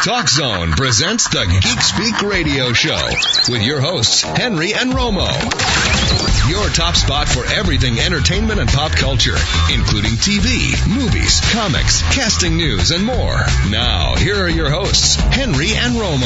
Talk Zone presents the Geek Speak Radio Show with your hosts, Henry and Romo. Your top spot for everything entertainment and pop culture, including TV, movies, comics, casting news, and more. Now, here are your hosts, Henry and Romo.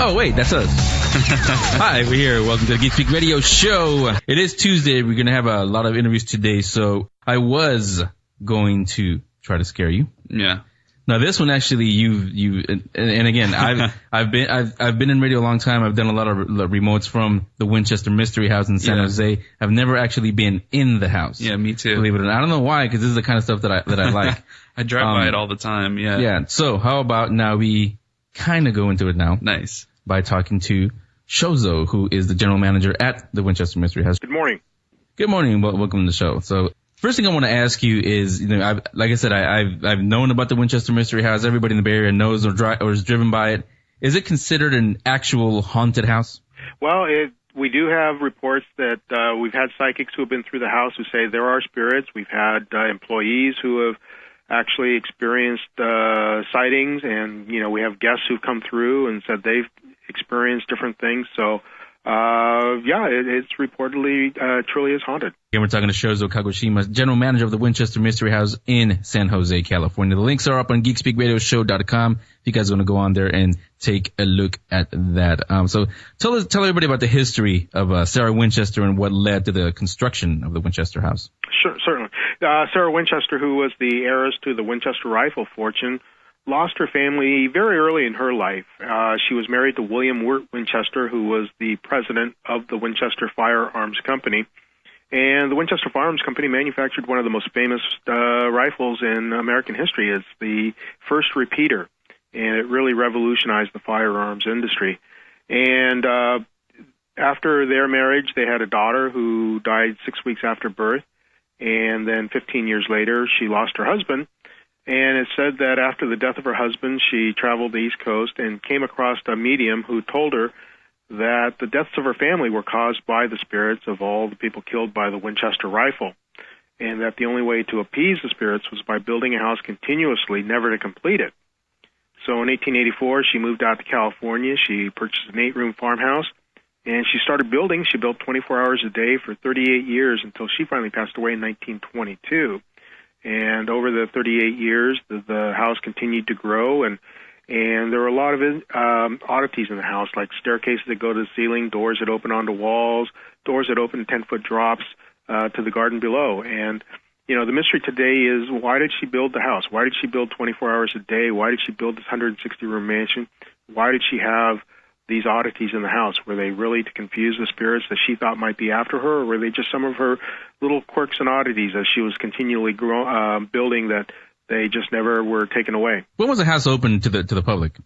Oh, wait, that's us. Hi, we're here. Welcome to the Geek Speak Radio Show. It is Tuesday. We're going to have a lot of interviews today, so I was going to try to scare you. Yeah. Now, this one actually, and again, I've been in radio a long time. I've done a lot of remotes from the Winchester Mystery House in San Jose. I've never actually been in the house. Yeah, me too. Believe it or not. I don't know why, because this is the kind of stuff that I like. I drive by it all the time. Yeah. Yeah. So how about now we kind of go into it now. Nice. By talking to Shozo, who is the general manager at the Winchester Mystery House. Good morning. Good morning. Welcome to the show. So first thing I want to ask you is, like I said, I've known about the Winchester Mystery House. Everybody in the Bay Area knows or is driven by it. Is it considered an actual haunted house? Well, we do have reports that we've had psychics who have been through the house who say there are spirits. We've had employees who have actually experienced sightings, and we have guests who've come through and said they've experienced different things. So, it's reportedly truly is haunted. Again, we're talking to Shozo Kagoshima, general manager of the Winchester Mystery House in San Jose, California. The links are up on geekspeakradioshow.com if you guys want to go on there and take a look at that. So tell everybody about the history of Sarah Winchester and what led to the construction of the Winchester House. Sure, certainly. Sarah Winchester, who was the heiress to the Winchester rifle fortune, lost her family very early in her life. She was married to William Winchester, who was the president of the Winchester Firearms Company. And the Winchester Firearms Company manufactured one of the most famous rifles in American history. It's the first repeater, and it really revolutionized the firearms industry. And after their marriage, they had a daughter who died 6 weeks after birth. And then 15 years later, she lost her husband. And it said that after the death of her husband, she traveled the East Coast and came across a medium who told her that the deaths of her family were caused by the spirits of all the people killed by the Winchester rifle, and that the only way to appease the spirits was by building a house continuously, never to complete it. So in 1884, she moved out to California. She purchased an 8-room farmhouse, and she started building. She built 24 hours a day for 38 years until she finally passed away in 1922. And over the 38 years, the house continued to grow, and there were a lot of oddities in the house, like staircases that go to the ceiling, doors that open onto walls, doors that open 10-foot drops to the garden below. And, the mystery today is, why did she build the house? Why did she build 24 hours a day? Why did she build this 160-room mansion? Why did she have these oddities in the house? Were they really to confuse the spirits that she thought might be after her, or were they just some of her little quirks and oddities as she was continually building that they just never were taken away? When was the house opened to the public?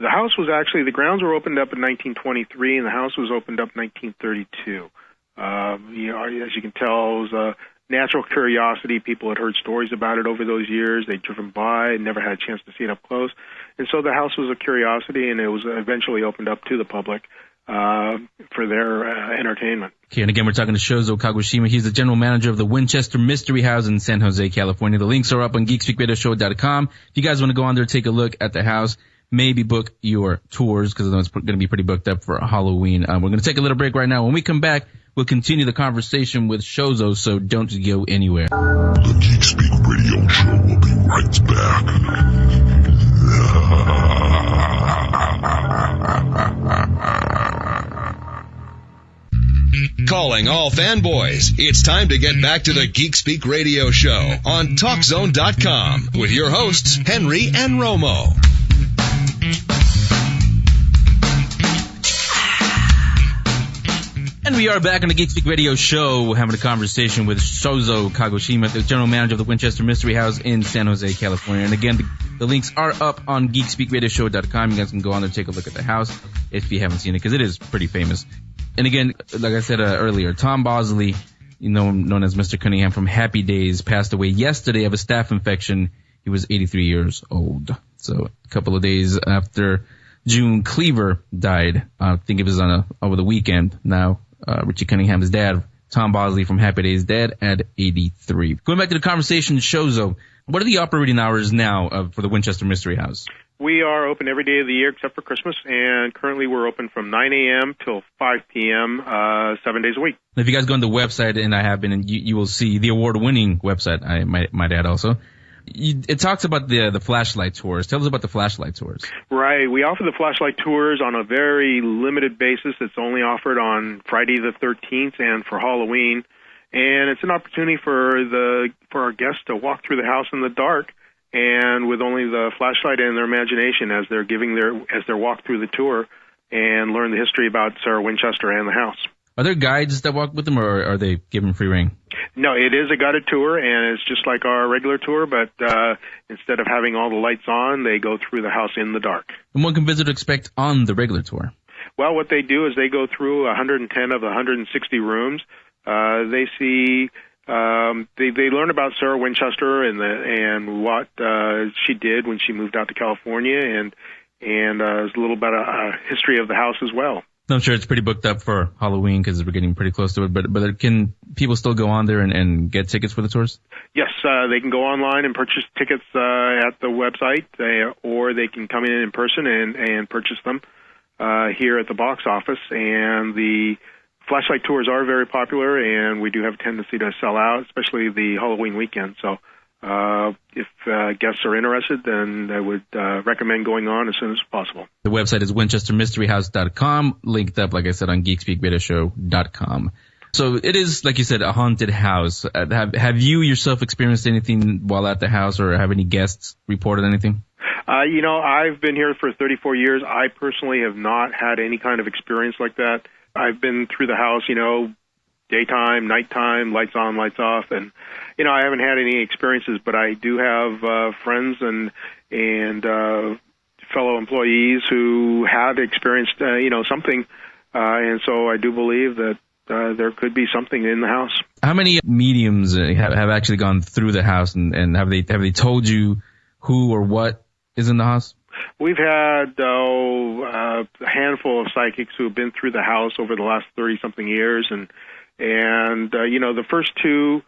The house was actually, the grounds were opened up in 1923, and the house was opened up in 1932. As you can tell, it was a natural curiosity. People had heard stories about it over those years. They'd driven by and never had a chance to see it up close. And so the house was a curiosity, and it was eventually opened up to the public for their entertainment. Okay, and again, we're talking to Shozo Kagoshima. He's the general manager of the Winchester Mystery House in San Jose, California. The links are up on geekspeakradioshow.com. If you guys want to go on there, take a look at the house, maybe book your tours, because I know it's going to be pretty booked up for Halloween. We're going to take a little break right now. When we come back, we'll continue the conversation with Shozo, so don't go anywhere. The Geek Speak Radio Show will be right back. Calling all fanboys, it's time to get back to the Geek Speak Radio Show on TalkZone.com with your hosts, Henry and Romo. And we are back on the Geek Speak Radio Show, having a conversation with Shozo Kagoshima, the general manager of the Winchester Mystery House in San Jose, California. And again, the links are up on geekspeakradioshow.com. You guys can go on there and take a look at the house if you haven't seen it, because it is pretty famous. And again, like I said earlier, Tom Bosley, known as Mr. Cunningham from Happy Days, passed away yesterday of a staph infection. He was 83 years old. So a couple of days after June Cleaver died. I think it was over the weekend. Now, Richie Cunningham's dad, Tom Bosley from Happy Days, dead at 83. Going back to the conversation, Shozo, what are the operating hours now for the Winchester Mystery House? We are open every day of the year except for Christmas, and currently we're open from 9 a.m. till 5 p.m. 7 days a week. If you guys go on the website, and I have been, and you will see the award-winning website, I might add also. It talks about the flashlight tours. Tell us about the flashlight tours. Right. We offer the flashlight tours on a very limited basis. It's only offered on Friday the 13th and for Halloween. And it's an opportunity for our guests to walk through the house in the dark and with only the flashlight and their imagination as they're walk through the tour and learn the history about Sarah Winchester and the house. Are there guides that walk with them, or are they given free rein? No, it is a guided tour, and it's just like our regular tour, but instead of having all the lights on, they go through the house in the dark. And what can visitors expect on the regular tour? Well, what they do is they go through 110 of the 160 rooms. They see, they learn about Sarah Winchester and what she did when she moved out to California, and there's a little bit of a history of the house as well. I'm sure it's pretty booked up for Halloween because we're getting pretty close to it, but can people still go on there and get tickets for the tours? Yes, they can go online and purchase tickets at the website, or they can come in person and purchase them here at the box office. And the flashlight tours are very popular, and we do have a tendency to sell out, especially the Halloween weekend. So if guests are interested, then I would recommend going on as soon as possible. The website is WinchesterMysteryHouse.com, linked up, like I said, on GeekSpeakRadioShow.com. So it is, like you said, a haunted house. Have you yourself experienced anything while at the house, or have any guests reported anything? I've been here for 34 years. I personally have not had any kind of experience like that. I've been through the house, daytime, nighttime, lights on, lights off, and I haven't had any experiences, but I do have friends and fellow employees who had experienced something, and so I do believe that there could be something in the house. How many mediums have actually gone through the house, and have they told you who or what is in the house? We've had a handful of psychics who have been through the house over the last 30-something years, and the first two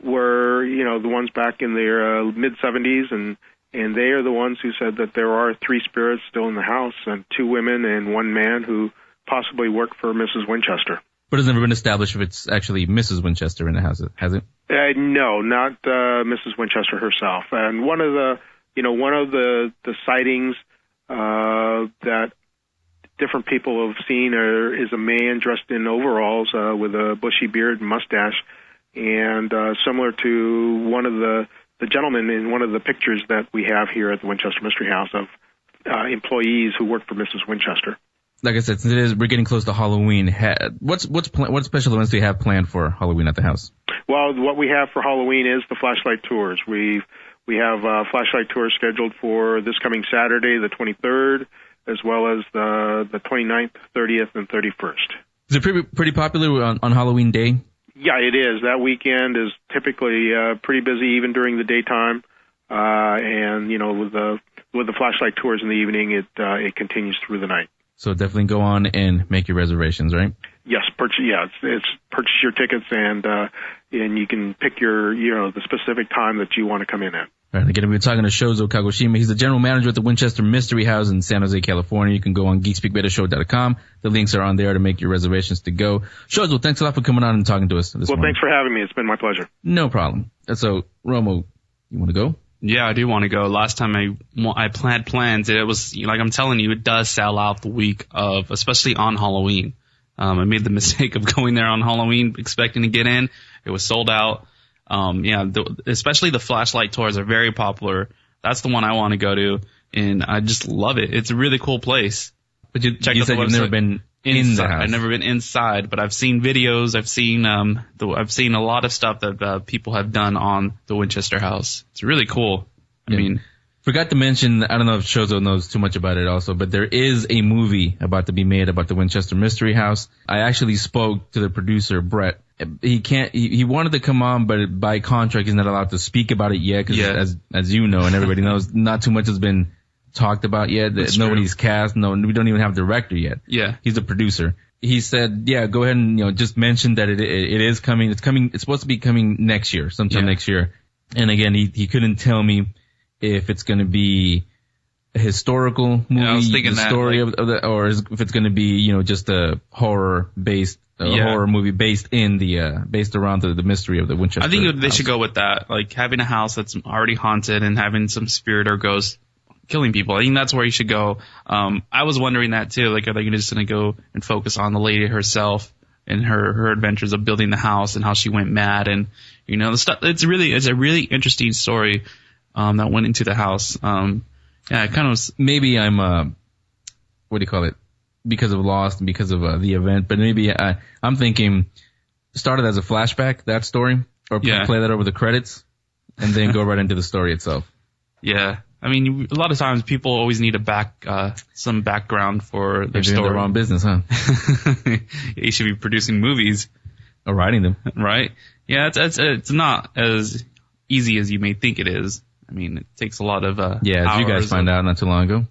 were, the ones back in their mid-70s, and they are the ones who said that there are 3 spirits still in the house, and 2 women and 1 man who possibly work for Mrs. Winchester. But it's never been established if it's actually Mrs. Winchester in the house, has it? No, not Mrs. Winchester herself. And one of the sightings that different people have seen is a man dressed in overalls with a bushy beard and mustache, and similar to one of the gentlemen in one of the pictures that we have here at the Winchester Mystery House of employees who work for Mrs. Winchester. Like I said, since we're getting close to Halloween, what special events do you have planned for Halloween at the house? Well, what we have for Halloween is the flashlight tours. We have flashlight tours scheduled for this coming Saturday, the 23rd, as well as the 29th, 30th, and 31st. Is it pretty popular on Halloween Day? Yeah, it is. That weekend is typically pretty busy, even during the daytime. And with the flashlight tours in the evening, it continues through the night. So definitely go on and make your reservations, right? Yes, purchase your tickets, and you can pick the specific time that you want to come in at. All right, again, we're talking to Shozo Kagoshima. He's the general manager at the Winchester Mystery House in San Jose, California. You can go on GeekSpeakRadioShow.com. The links are on there to make your reservations to go. Shozo, thanks a lot for coming on and talking to us this morning. Thanks for having me. It's been my pleasure. No problem. So, Romo, you want to go? Yeah, I do want to go. Last time I planned plans, it was, like I'm telling you, it does sell out the week of, especially on Halloween. I made the mistake of going there on Halloween expecting to get in. It was sold out. Especially the flashlight tours are very popular. That's the one I want to go to, and I just love it. It's a really cool place. But you said you've never been in the house. I've never been inside, but I've seen videos. I've seen a lot of stuff that people have done on the Winchester House. It's really cool. I mean, forgot to mention, I don't know if Shozo knows too much about it also, but there is a movie about to be made about the Winchester Mystery House. I actually spoke to the producer, Brett. He wanted to come on, but by contract he's not allowed to speak about it yet, because as you know and everybody knows, not too much has been talked about yet. That nobody's cast. No, we don't even have a director yet. Yeah. He's a producer. He said, yeah, go ahead and, just mention that it is coming. It's supposed to be coming next year, sometime next year. And again, he couldn't tell me if it's going to be a historical movie, I was thinking the story of the, or if it's going to be, just a horror movie based around the mystery of the Winchester. I think they house. should go with that, like having a house that's already haunted and having some spirit or ghost killing people. I think that's where you should go. I was wondering that too. Like, are they just going to go and focus on the lady herself and her adventures of building the house and how she went mad and the stuff? It's a really interesting story that went into the house. It kind of maybe I'm what do you call it? Because of Lost and because of the event, but maybe I'm thinking started as a flashback, that story, or play that over the credits and then go right into the story itself. Yeah. I mean, a lot of times people always need some background for their story. They're in the wrong business, huh? You should be producing movies. Or writing them. Right? Yeah, it's not as easy as you may think it is. I mean, it takes a lot of as you guys found out not too long ago.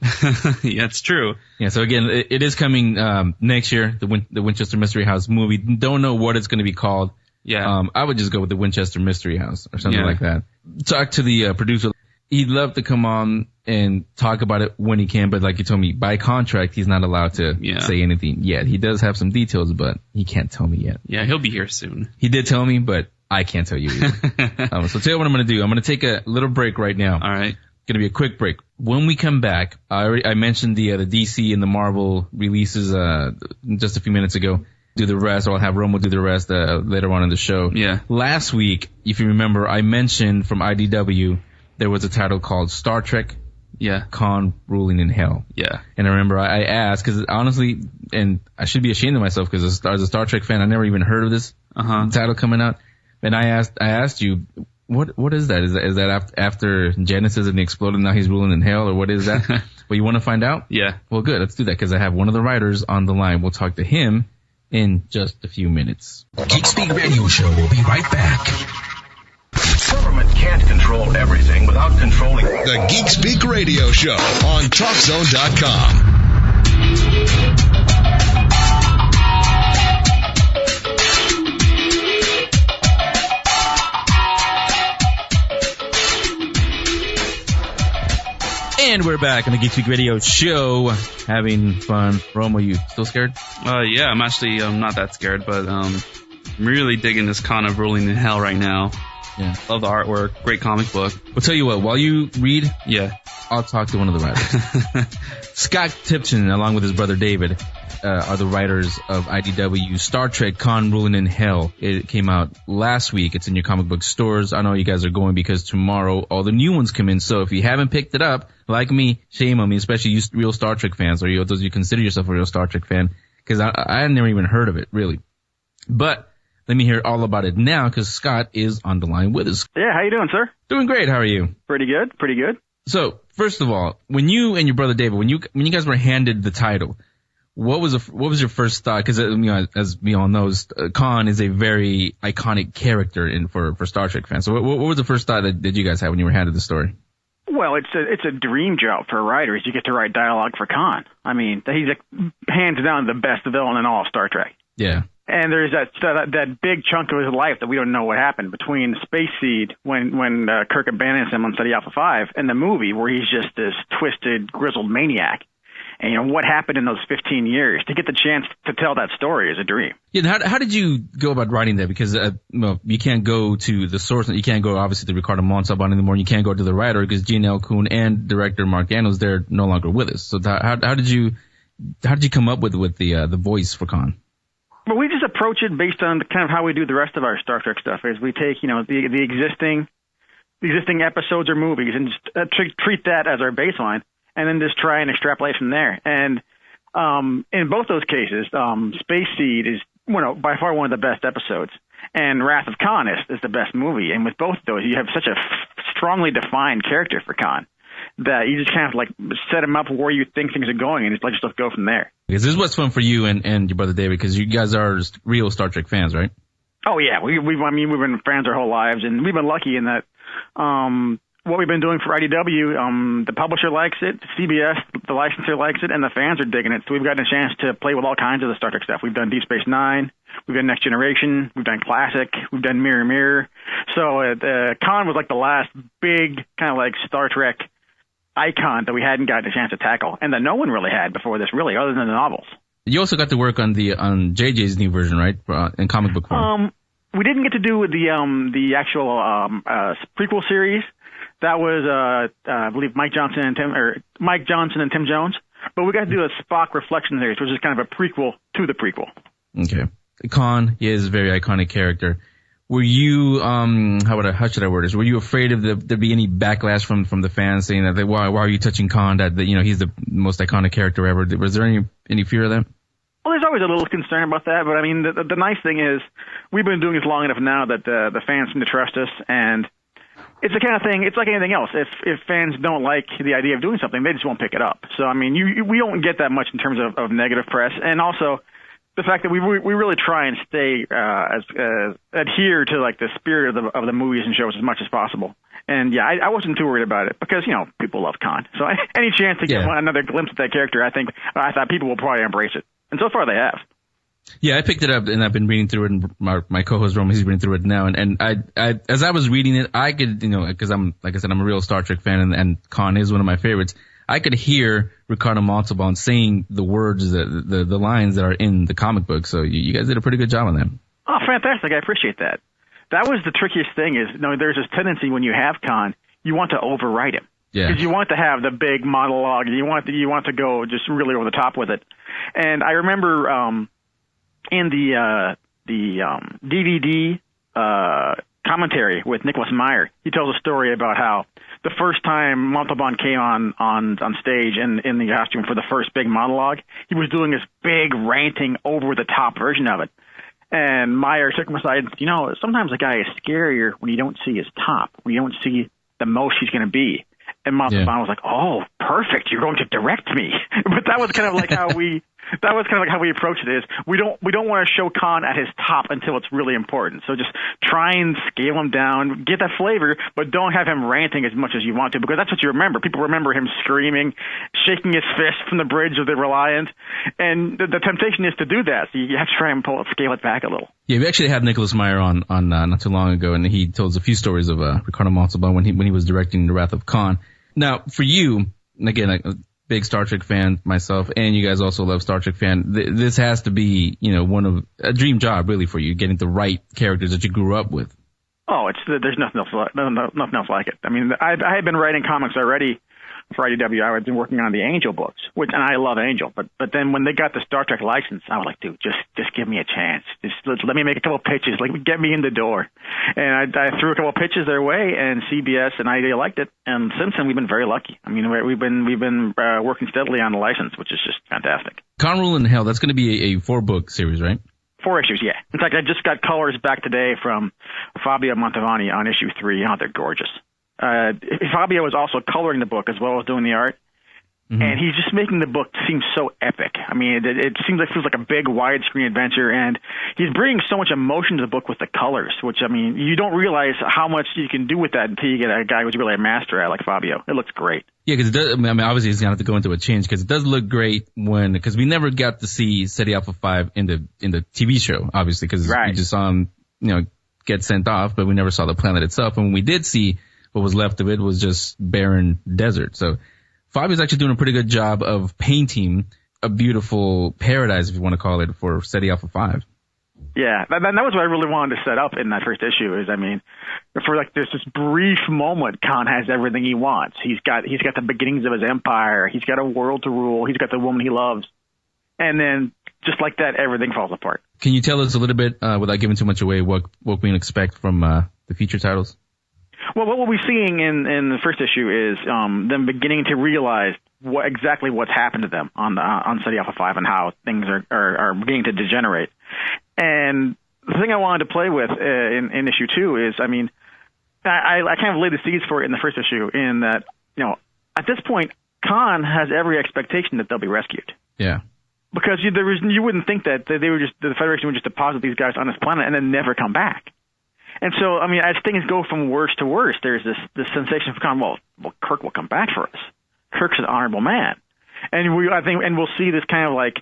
Yeah, it's true. Yeah, so again, it is coming next year, the Winchester Mystery House movie. Don't know what it's going to be called. Yeah. I would just go with the Winchester Mystery House or something like that. Talk to the producer. He'd love to come on and talk about it when he can, but like you told me, by contract, he's not allowed to say anything yet. He does have some details, but he can't tell me yet. Yeah, he'll be here soon. He did tell me, but I can't tell you either. So tell you what I'm going to do. I'm going to take a little break right now. All right. Going to be a quick break. When we come back, I mentioned the DC and the Marvel releases just a few minutes ago. Do the rest, or I'll have Romo do the rest later on in the show. Yeah. Last week, if you remember, I mentioned from IDW there was a title called Star Trek. Yeah. Khan Ruling in Hell. Yeah. And I remember I asked, because honestly, and I should be ashamed of myself because as a Star Trek fan, I never even heard of this title coming out. And I asked you, what is that? Is that after Genesis and he exploded and now he's ruling in hell, or what is that? Well, you want to find out? Yeah. Well, good. Let's do that because I have one of the writers on the line. We'll talk to him in just a few minutes. Geek Speak Radio Show will be right back. Government can't control everything without controlling The Geek Speak Radio Show on TalkZone.com. And we're back on the Geek Speak Radio Show, having fun. Romo, you still scared? Yeah, I'm actually not that scared, but I'm really digging this Khan of Ruling in Hell right now. Yeah. Love the artwork. Great comic book. I'll tell you what, while you read, I'll talk to one of the writers. Scott Tipton, along with his brother David, are the writers of IDW Star Trek Khan Ruling in Hell. It came out last week. It's in your comic book stores. I know you guys are going because tomorrow all the new ones come in. So if you haven't picked it up, like me, shame on me, especially you real Star Trek fans, or those you consider yourself a real Star Trek fan, because I had never even heard of it, really. But let me hear all about it now, because Scott is on the line with us. Yeah, how you doing, sir? Doing great. How are you? Pretty good. Pretty good. So, first of all, when you and your brother David, when you guys were handed the title, what was your first thought? Because as we all know, Khan is a very iconic character for Star Trek fans. So, what was the first thought that you guys had when you were handed the story? Well, it's a dream job for writers. You get to write dialogue for Khan. I mean, he's hands down the best villain in all of Star Trek. Yeah. And there's that big chunk of his life that we don't know what happened between Space Seed when Kirk abandons him on Study Alpha 5 and the movie where he's just this twisted, grizzled maniac. And what happened in those 15 years? To get the chance to tell that story is a dream. Yeah. How did you go about writing that? Because you can't go to the source. You can't go obviously to Ricardo Montalban anymore. You can't go to the writer because Gene L. Kuhn and director Mark Daniels, they're no longer with us. So how did you come up with the voice for Khan? Well, we just approach it based on kind of how we do the rest of our Star Trek stuff. Is we take the existing episodes or movies and just treat that as our baseline, and then just try and extrapolate from there. And in both those cases, Space Seed is by far one of the best episodes, and Wrath of Khan is the best movie. And with both of those, you have such a strongly defined character for Khan that you just kind of set him up where you think things are going and just let yourself go from there. Because this is what's fun for you and your brother David, because you guys are real Star Trek fans, right? Oh yeah, we've been fans our whole lives, and we've been lucky in that what we've been doing for IDW, the publisher likes it, CBS, the licensor likes it, and the fans are digging it. So we've gotten a chance to play with all kinds of the Star Trek stuff. We've done Deep Space Nine, we've done Next Generation, we've done Classic, we've done Mirror Mirror. So Khan was like the last big kind of like Star Trek icon that we hadn't gotten a chance to tackle, and that no one really had before this, really, other than the novels. You also got to work on JJ's new version, right? In comic book form. We didn't get to do the actual prequel series. That was I believe Mike Johnson and Tim Jones. But we got to do a Spock Reflection series, which is kind of a prequel to the prequel. Okay. Khan is a very iconic character. Were you how should I word this? Were you afraid of there be any backlash from the fans saying that why are you touching Khan? That he's the most iconic character ever. Was there any fear of that? Well, there's always a little concern about that, but I mean the nice thing is we've been doing this long enough now that the fans seem to trust us, and it's the kind of thing. It's like anything else. If fans don't like the idea of doing something, they just won't pick it up. So I mean, we don't get that much in terms of negative press, and also the fact that we really try and stay adhere to like the spirit of the movies and shows as much as possible. And yeah, I wasn't too worried about it because people love Khan. So any chance to get another glimpse of that character, I thought people will probably embrace it, and so far they have. Yeah, I picked it up and I've been reading through it, and my co-host Roma, he's reading through it now, and I as I was reading it, I could because I'm like I said, I'm a real Star Trek fan, and Khan is one of my favorites. I could hear Ricardo Montalban saying the words, the lines that are in the comic book. So you guys did a pretty good job on that. Oh, fantastic! I appreciate that. That was the trickiest thing. Is there's this tendency when you have Khan, you want to overwrite him. Yeah. Because you want to have the big monologue. You want to go just really over the top with it. And I remember in the DVD commentary with Nicholas Meyer, he tells a story about how the first time Montalban came on stage in the costume for the first big monologue, he was doing this big ranting over the top version of it. And Meyer took him aside and said, sometimes a guy is scarier when you don't see his top, when you don't see the most he's going to be. And Montalban was like, "Oh, perfect! You're going to direct me." But that was kind of like how we approached it. Is we don't want to show Khan at his top until it's really important. So just try and scale him down, get that flavor, but don't have him ranting as much as you want to, because that's what you remember. People remember him screaming, shaking his fist from the bridge of the Reliant, and the temptation is to do that. So you have to try and scale it back a little. Yeah, we actually had Nicholas Meyer on not too long ago, and he told us a few stories of Ricardo Montalban when he was directing The Wrath of Khan. Now, for you, and again, a big Star Trek fan myself, and you guys also love Star Trek fan, this has to be, one of a dream job really for you, getting the right characters that you grew up with. Oh, there's nothing else like it. I mean, I had been writing comics already for IDW. I had been working on the Angel books, and I love Angel. But then when they got the Star Trek license, I was like, dude, just give me a chance. Just let me make a couple of pitches, get me in the door. And I threw a couple of pitches their way, and CBS and IDW liked it. And since then, we've been very lucky. I mean, we've been working steadily on the license, which is just fantastic. Khan Rule in Hell, that's going to be a 4-book series, right? 4 issues, yeah. In fact, I just got colors back today from Fabio Mantovani on issue 3. They're gorgeous. Fabio was also coloring the book as well as doing the art, and he's just making the book seem so epic. I mean, it feels like a big widescreen adventure, and he's bringing so much emotion to the book with the colors, which, I mean, you don't realize how much you can do with that until you get a guy who's really a master at it, like Fabio. It looks great. Yeah, because it does. I mean, obviously, he's gonna have to go into a change because it does look great because we never got to see SETI Alpha 5 in the TV show, obviously, because we just saw him, get sent off, but we never saw the planet itself. And when we did see what was left of it was just barren desert. So Fabio's actually doing a pretty good job of painting a beautiful paradise, if you want to call it, for SETI Alpha 5. Yeah, that was what I really wanted to set up in that first issue. Is, I mean, for there's this brief moment, Khan has everything he wants. He's got the beginnings of his empire. He's got a world to rule. He's got the woman he loves, and then just like that, everything falls apart. Can you tell us a little bit, without giving too much away, what we can expect from the feature titles? Well, what we'll be seeing in the first issue is them beginning to realize exactly what's happened to them on SETI Alpha 5 and how things are beginning to degenerate. And the thing I wanted to play with in issue 2 is, I mean, I kind of laid the seeds for it in the first issue in that, at this point, Khan has every expectation that they'll be rescued. Yeah. Because you wouldn't think that the Federation would just deposit these guys on this planet and then never come back. And so, I mean, as things go from worse to worse, there's this sensation of, well, Kirk will come back for us. Kirk's an honorable man. And we'll see this kind of like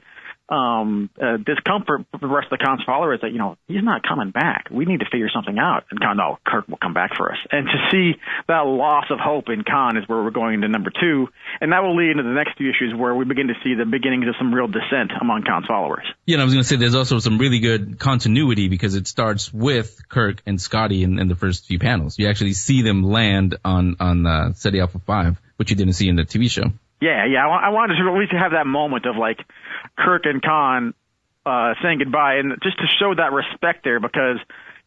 discomfort for the rest of the Khan's followers that, he's not coming back. We need to figure something out. And Khan, no, Kirk will come back for us. And to see that loss of hope in Khan is where we're going into number 2. And that will lead into the next few issues where we begin to see the beginnings of some real dissent among Khan's followers. Yeah, and I was going to say there's also some really good continuity because it starts with Kirk and Scotty in the first few panels. You actually see them land on Ceti Alpha 5, which you didn't see in the TV show. Yeah. I wanted to at least have that moment of like Kirk and Khan saying goodbye, and just to show that respect there, because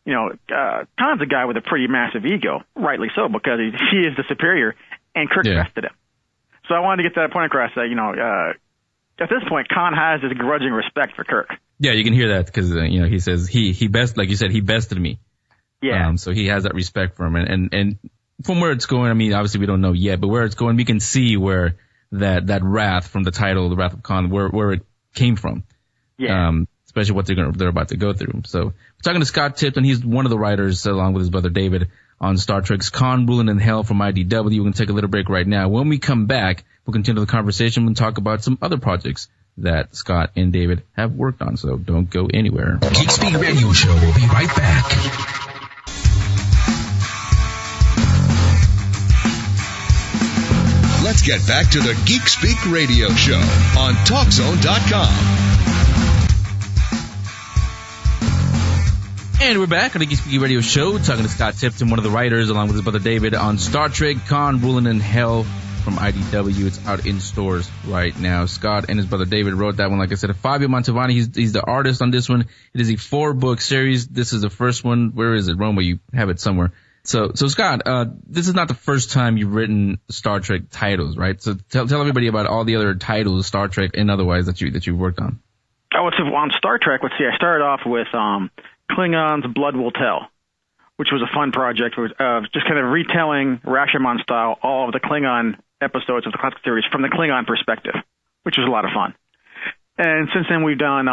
Khan's a guy with a pretty massive ego, rightly so, because he is the superior, and Kirk bested him. So I wanted to get that point across that at this point Khan has this grudging respect for Kirk. Yeah, you can hear that because he says he best, like you said, he bested me. Yeah. So he has that respect for him, and from where it's going, I mean, obviously we don't know yet, but where it's going, we can see where that wrath from the title, the Wrath of Khan, where it came from. Yeah. Especially what they're about to go through. So we're talking to Scott Tipton. He's one of the writers, along with his brother David, on Star Trek's Khan Ruling in Hell from IDW. We're going to take a little break right now. When we come back, we'll continue the conversation and talk about some other projects that Scott and David have worked on. So don't go anywhere. Geek Speak Radio Show will be right back. Let's get back to the Geek Speak Radio Show on TalkZone.com. And we're back on the Geek Speak Radio Show, talking to Scott Tipton, one of the writers, along with his brother David, on Star Trek Khan Ruling in Hell from IDW. It's out in stores right now. Scott and his brother David wrote that one. Like I said, Fabio Mantovani, he's the artist on this one. It is a 4-book series. This is the first one. Where is it, Roma? You have it somewhere. So Scott, this is not the first time you've written Star Trek titles, right? So tell everybody about all the other titles, Star Trek and otherwise, that you've worked on. Oh, it's on Star Trek. Let's see. I started off with Klingons' Blood Will Tell, which was a fun project. It was just kind of retelling Rashomon style all of the Klingon episodes of the classic series from the Klingon perspective, which was a lot of fun. And since then, we've done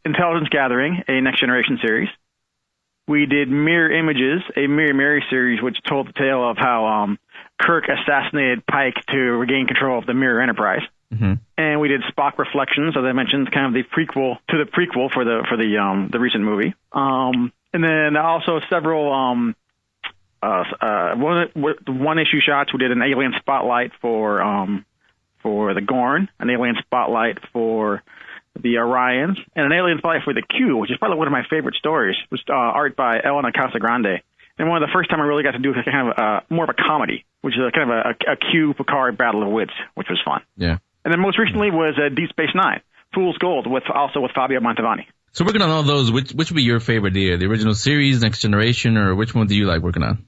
Intelligence Gathering, a Next Generation series. We did Mirror Images, a Mirror Mary series, which told the tale of how Kirk assassinated Pike to regain control of the Mirror Enterprise. Mm-hmm. And we did Spock Reflections, as I mentioned, kind of the prequel to the prequel for the recent movie. And then also several one issue shots. We did an Alien Spotlight for the Gorn, an Alien Spotlight for the Orions, and an Alien Spotlight for the Q, which is probably one of my favorite stories. It was art by Elena Casagrande. And one of the first time I really got to do kind of more of a comedy, which is kind of a Q Picard Battle of Wits, which was fun. Yeah. And then most recently was Deep Space Nine, Fool's Gold, with Fabio Mantovani. So working on all those, which would be your favorite here? The original series, Next Generation, or which one do you like working on?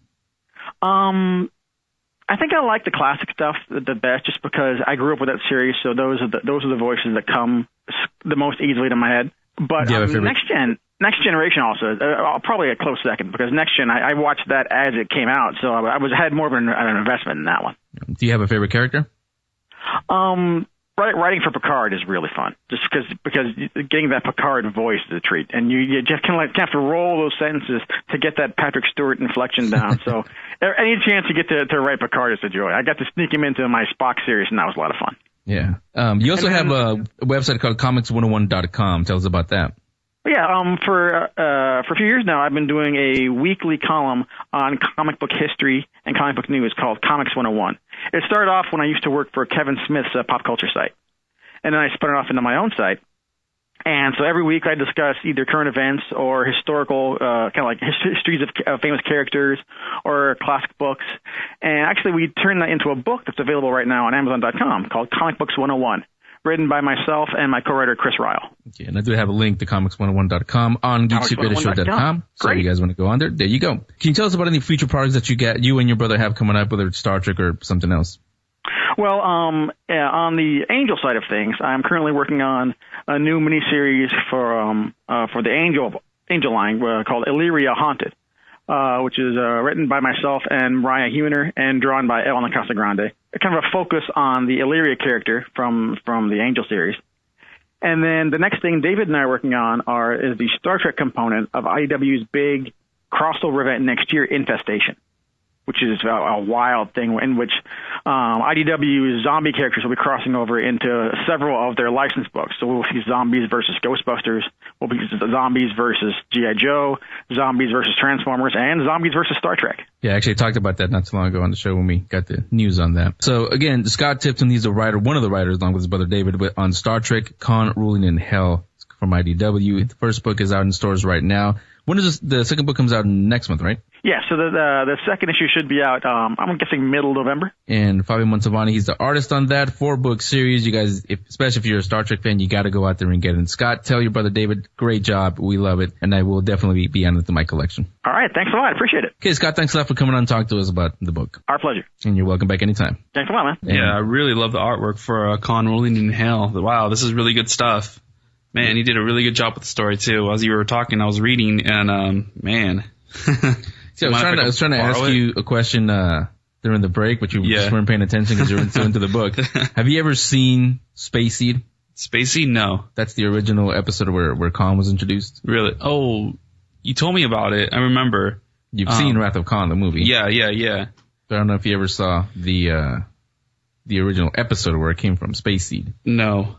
I think I like the classic stuff the best, just because I grew up with that series. So those are the voices that come the most easily to my head. But Next Generation also probably a close second, because Next Gen I watched that as it came out, so I had more of an investment in that one. Do you have a favorite character? Writing for Picard is really fun, just because getting that Picard voice is a treat, and you just kind of have to roll those sentences to get that Patrick Stewart inflection down. So any chance you get to write Picard is a joy. I got to sneak him into my Spock series, and that was a lot of fun. Yeah. You also have a website called comics101.com. Tell us about that. Yeah, for a few years now, I've been doing a weekly column on comic book history and comic book news called Comics 101. It started off when I used to work for Kevin Smith's pop culture site, and then I spun it off into my own site. And so every week I discuss either current events or historical, kind of like histories of famous characters or classic books. And actually, we turned that into a book that's available right now on Amazon.com called Comic Books 101. Written by myself and my co-writer, Chris Ryle. Okay, and I do have a link to comics101.com on geekspeakradioshow.com. So if you guys want to go on there, there you go. Can you tell us about any future projects that you and your brother have coming up, whether it's Star Trek or something else? Well, on the Angel side of things, I'm currently working on a new miniseries for the Angel line called Illyria Haunted, which is written by myself and Mariah Huener and drawn by Elena Casagrande. Kind of a focus on the Illyria character from the Angel series. And then the next thing David and I are working on is the Star Trek component of IDW's big crossover event next year, Infestation, which is a wild thing in which IDW's zombie characters will be crossing over into several of their licensed books. So we'll see Zombies versus Ghostbusters, we'll be Zombies versus G.I. Joe, Zombies versus Transformers, and Zombies versus Star Trek. Yeah, I actually talked about that not too long ago on the show when we got the news on that. So again, Scott Tipton, he's a writer, one of the writers, along with his brother David, on Star Trek, Khan Ruling in Hell from IDW. The first book is out in stores right now. When does the second book comes out next month, right? Yeah, so the second issue should be out, I'm guessing middle November. And Fabio Montavani, he's the artist on that 4-book series. You guys, especially if you're a Star Trek fan, you got to go out there and get it. And Scott, tell your brother David, great job. We love it. And I will definitely be adding it to my collection. All right, thanks a lot. Appreciate it. Okay, Scott, thanks a lot for coming on and talking to us about the book. Our pleasure. And you're welcome back anytime. Thanks a lot, man. Yeah, I really love the artwork for Khan Ruling in Hell. Wow, this is really good stuff. Man, he did a really good job with the story, too. As you were talking, I was reading, and, man. See, I was trying to ask you a question during the break, but you just weren't paying attention because you were so into the book. Have you ever seen Space Seed? Space Seed? No. That's the original episode where Khan was introduced. Really? Oh, you told me about it. I remember. You've seen Wrath of Khan, the movie. Yeah. But I don't know if you ever saw the original episode where it came from, Space Seed. No.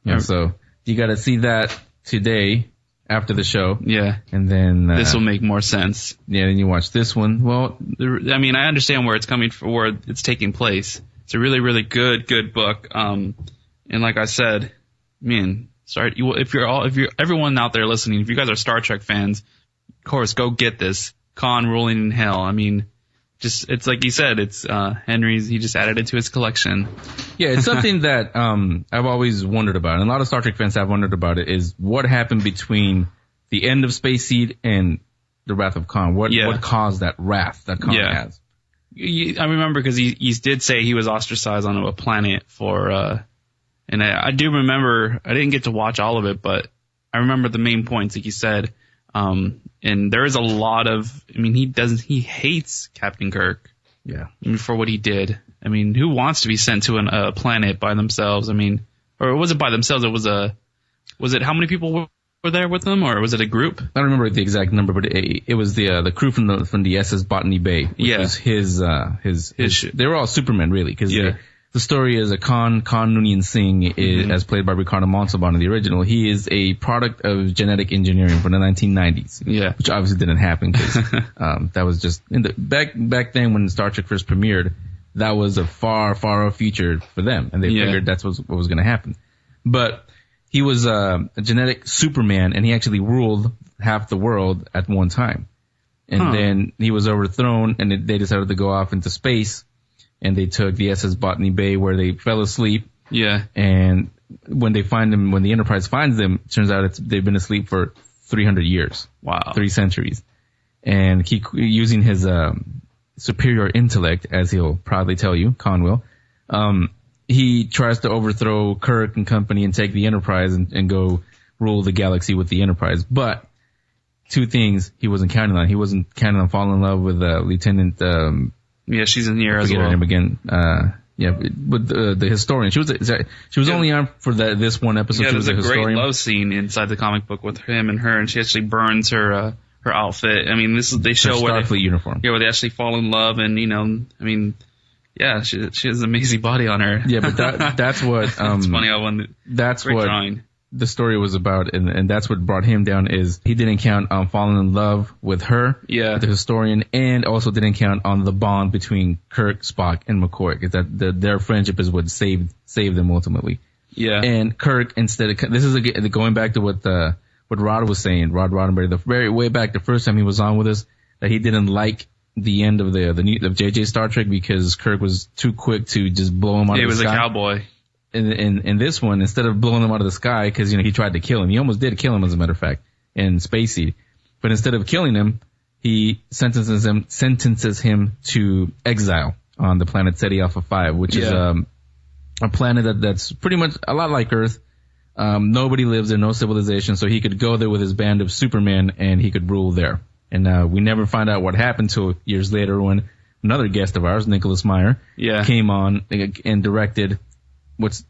Yeah, so you got to see that today after the show. Yeah. And then this will make more sense. Yeah, then you watch this one. Well, I mean, I understand where it's coming from, where it's taking place. It's a really, really good book. And like I said, man, if everyone out there listening, if you guys are Star Trek fans, of course, go get this Khan Ruling in Hell. I mean, it's like you said, it's Henry's. He just added it to his collection. Yeah, it's something that I've always wondered about, and a lot of Star Trek fans have wondered about it. Is what happened between the end of Space Seed and the Wrath of Khan? What caused that wrath that Khan has? I remember because he did say he was ostracized on a planet for, and I do remember. I didn't get to watch all of it, but I remember the main points, like you said. And there is a lot of, I mean, he hates Captain Kirk. Yeah. I mean, for what he did. I mean, who wants to be sent to a planet by themselves? I mean, or was it by themselves? Was it how many people were there with them, or was it a group? I don't remember the exact number, but it was the crew from the SS Botany Bay. Which was his they were all Supermen, really, because the story is Khan Noonien Singh, as played by Ricardo Montalban in the original. He is a product of genetic engineering from the 1990s. Yeah. Which obviously didn't happen because that was just back then when Star Trek first premiered. That was a far off future for them, and they figured that's what was going to happen. But he was a genetic Superman, and he actually ruled half the world at one time. And then he was overthrown, and they decided to go off into space. And they took the SS Botany Bay where they fell asleep. Yeah. And when they find them, when the Enterprise finds them, it turns out they've been asleep for 300 years. Wow. 3 centuries. And using his superior intellect, as he'll proudly tell you, Khan will, he tries to overthrow Kirk and company and take the Enterprise and go rule the galaxy with the Enterprise. But 2 things he wasn't counting on. He wasn't counting on falling in love with Lieutenant... she's in here as well. Her name again. With the historian. She was only on for this one episode. Yeah, she was there's a historian. great love scene inside the comic book with him and her, and she actually burns her outfit. I mean, they show her Starfleet uniform. Yeah, where they actually fall in love, and I mean, yeah, she has an amazing body on her. Yeah, but that's what. It's funny how that's great what drawing. The story was about, and that's what brought him down. Is he didn't count on falling in love with her, the historian, and also didn't count on the bond between Kirk, Spock, and McCoy. Because their friendship is what saved them ultimately. Yeah. And Kirk, instead of this is going back to what Rod was saying, Rod Roddenberry, way back the first time he was on with us, that he didn't like the end of the JJ Star Trek because Kirk was too quick to just blow him out of the sky. He was a cowboy. In this one, instead of blowing him out of the sky, because he tried to kill him, he almost did kill him, as a matter of fact, in Space Seed. But instead of killing him, he sentences him to exile on the planet Ceti Alpha 5, which is a planet that's pretty much a lot like Earth. Nobody lives there, no civilization, so he could go there with his band of Supermen and he could rule there. And we never find out what happened till years later when another guest of ours, Nicholas Meyer, came on and directed what's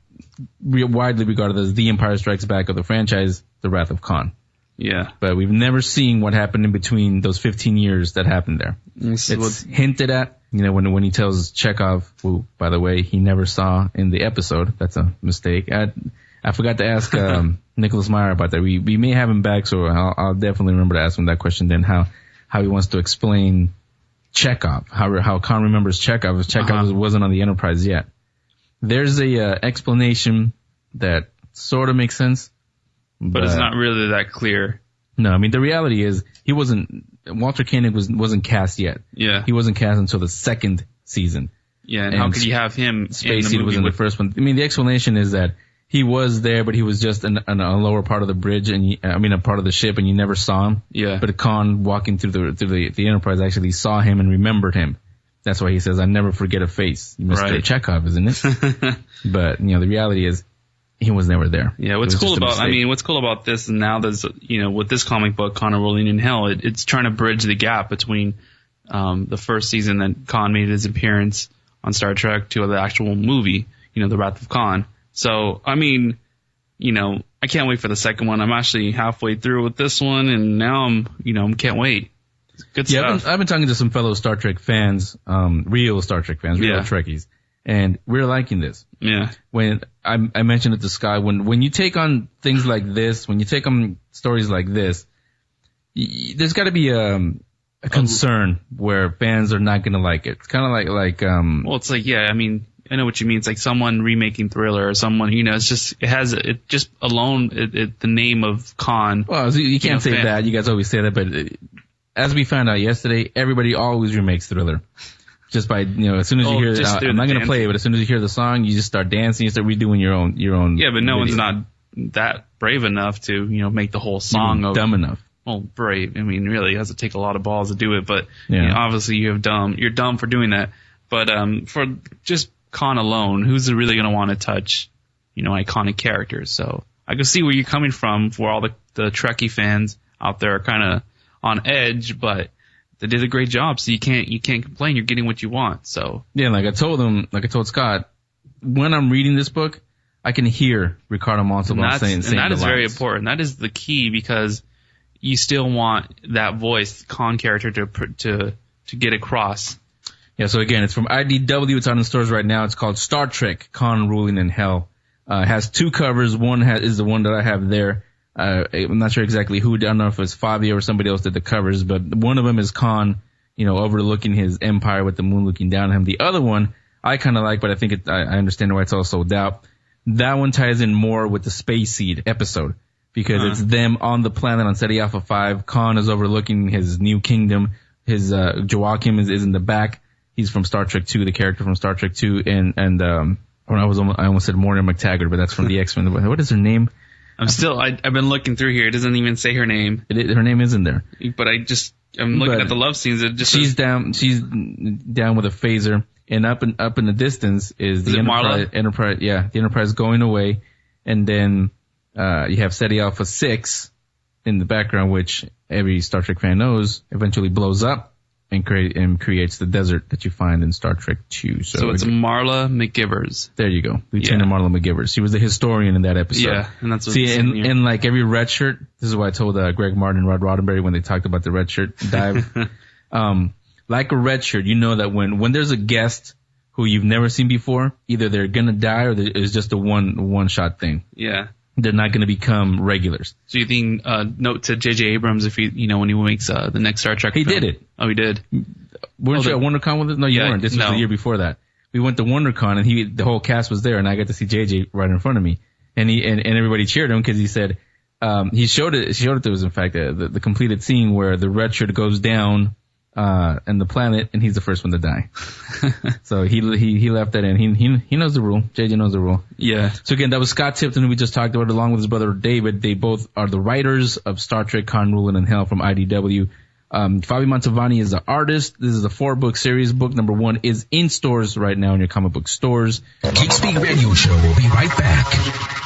widely regarded as The Empire Strikes Back of the franchise, The Wrath of Khan. Yeah. But we've never seen what happened in between those 15 years that happened there. It's hinted at, when he tells Chekhov, who, by the way, he never saw in the episode. That's a mistake. I forgot to ask Nicholas Meyer about that. We may have him back, so I'll definitely remember to ask him that question then, how he wants to explain Chekhov, how Khan remembers Chekhov, if Chekhov wasn't on the Enterprise yet. There's a explanation that sort of makes sense. But it's not really that clear. No, I mean, the reality is Walter Koenig wasn't cast yet. Yeah. He wasn't cast until the second season. Yeah, and how could you have him Space Seed was in the first one. I mean, the explanation is that he was there, but he was just in a lower part of the bridge, a part of the ship, and you never saw him. Yeah. But Khan, walking through the Enterprise, actually saw him and remembered him. That's why he says, "I never forget a face." Mr. Chekhov, isn't it? But the reality is, he was never there. Yeah, what's cool about this, and now there's, with this comic book, Khan Rolling in Hell, it's trying to bridge the gap between the first season that Khan made his appearance on Star Trek to the actual movie, The Wrath of Khan. So, I mean, I can't wait for the second one. I'm actually halfway through with this one, and now can't wait. It's good stuff. I've been talking to some fellow Star Trek fans, real Star Trek fans, real Trekkies. And we're liking this. Yeah. When I mentioned it to Sky, when you take on things like this, when you take on stories like this, there's got to be a concern where fans are not going to like it. It's kind of like well, it's like, I mean, I know what you mean. It's like someone remaking Thriller or someone, it's just, the name of Khan. Well, you can't say that. You guys always say that, but as we found out yesterday, everybody always remakes Thriller. Just by, as soon as you hear I'm not going to play it, but as soon as you hear the song, you just start dancing, you start redoing your own. Yeah, but no video. one's not that brave enough to, make the whole song dumb enough. Well, brave. I mean, really, it has to take a lot of balls to do it, but obviously you're dumb for doing that. But for just Khan alone, who's really going to want to touch, iconic characters? So I can see where you're coming from for all the Trekkie fans out there are kind of on edge, but they did a great job, so you can't complain. You're getting what you want. So yeah, like I told Scott, when I'm reading this book, I can hear Ricardo Montalban saying and that is lines. very important. That is the key, because you still want that voice, Khan character, to get across. Yeah. So again, it's from IDW. It's out in stores right now. It's called Star Trek: Khan Ruling in Hell. It has two covers. One is the one that I have there. I'm not sure exactly who. I don't know if it's Fabio or somebody else did the covers, but one of them is Khan, overlooking his empire with the moon looking down at him. The other one I kind of like, but I think I understand why it's all sold out. That one ties in more with the Space Seed episode, because it's them on the planet on Ceti Alpha 5. Khan is overlooking his new kingdom. His Joachim is in the back. He's from Star Trek 2, the character from Star Trek 2, and I almost said Morgan McTaggart, but that's from the X-Men. What is her name? I've been looking through here. It doesn't even say her name. Her name isn't there. But I'm looking at the love scenes. It just she's down with a phaser, and up in the distance is the Enterprise. Yeah, the Enterprise going away, and then you have Ceti Alpha 6 in the background, which every Star Trek fan knows eventually blows up and creates the desert that you find in Star Trek 2. So it's Marla McGivers. There you go. Lieutenant Marla McGivers. She was the historian in that episode. Yeah, and that's what in like every red shirt, this is what I told Greg Martin and Rod Roddenberry when they talked about the red shirt dive. Like a red shirt, you know that when there's a guest who you've never seen before, either they're going to die or it's just a one-shot thing. Yeah. They're not going to become regulars. So you think, note to J.J. Abrams if when he makes the next Star Trek film. He did it. Oh, he did? Weren't you at WonderCon with it? No, you weren't. This was the year before that. We went to WonderCon, and the whole cast was there, and I got to see J.J. right in front of me. And everybody cheered him because he said, he showed it to us, in fact, the completed scene where the red shirt goes down and the planet, and he's the first one to die. So he left that in. He knows the rule. JJ knows the rule. Yeah. So again, that was Scott Tipton, who we just talked about, along with his brother David. They both are the writers of Star Trek: Khan Ruling in Hell from IDW. Fabi Mantovani is the artist. This is a 4-book series. Book number 1 is in stores right now in your comic book stores. Geek Speak Radio Show will be right back.